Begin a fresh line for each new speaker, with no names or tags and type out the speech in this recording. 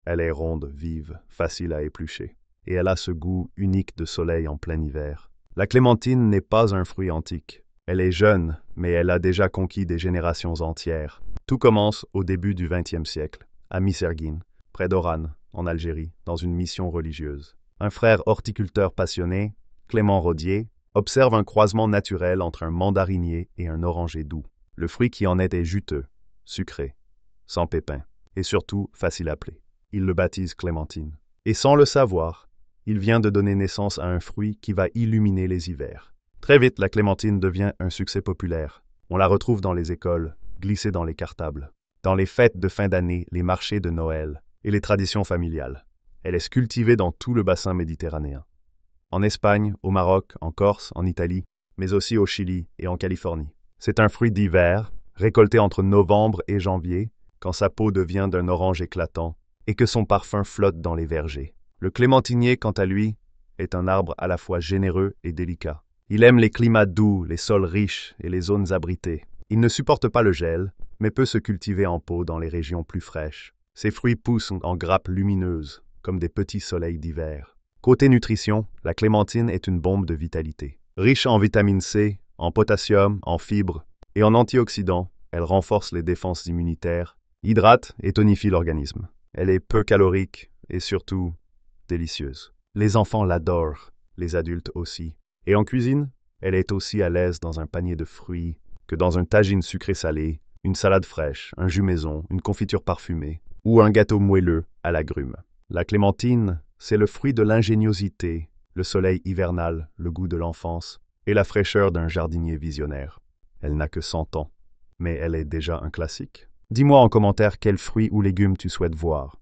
Elle est ronde, vive, facile à éplucher. Et elle a ce goût unique de soleil en plein hiver. La clémentine n'est pas un fruit antique. Elle est jeune, mais elle a déjà conquis des générations entières. Tout commence au début du XXe siècle, à Misserguine, près d'Oran, en Algérie, dans une mission religieuse. Un frère horticulteur passionné, Clément Rodier, observe un croisement naturel entre un mandarinier et un oranger doux. Le fruit qui en est juteux, sucré, sans pépins, et surtout facile à appeler. Il le baptise clémentine. Et sans le savoir, il vient de donner naissance à un fruit qui va illuminer les hivers. Très vite, la clémentine devient un succès populaire. On la retrouve dans les écoles, glissée dans les cartables, dans les fêtes de fin d'année, les marchés de Noël et les traditions familiales. Elle est cultivée dans tout le bassin méditerranéen. En Espagne, au Maroc, en Corse, en Italie, mais aussi au Chili et en Californie. C'est un fruit d'hiver, récolté entre novembre et janvier, quand sa peau devient d'un orange éclatant et que son parfum flotte dans les vergers. Le clémentinier, quant à lui, est un arbre à la fois généreux et délicat. Il aime les climats doux, les sols riches et les zones abritées. Il ne supporte pas le gel, mais peut se cultiver en pot dans les régions plus fraîches. Ses fruits poussent en grappes lumineuses, comme des petits soleils d'hiver. Côté nutrition, la clémentine est une bombe de vitalité. Riche en vitamine C, en potassium, en fibres et en antioxydants, elle renforce les défenses immunitaires, hydrate et tonifie l'organisme. Elle est peu calorique et surtout délicieuse. Les enfants l'adorent, les adultes aussi. Et en cuisine, elle est aussi à l'aise dans un panier de fruits que dans un tagine sucré-salé, une salade fraîche, un jus maison, une confiture parfumée ou un gâteau moelleux à l'agrumes. La clémentine, c'est le fruit de l'ingéniosité, le soleil hivernal, le goût de l'enfance et la fraîcheur d'un jardinier visionnaire. Elle n'a que 100 ans, mais elle est déjà un classique. Dis-moi en commentaire quel fruit ou légume tu souhaites voir.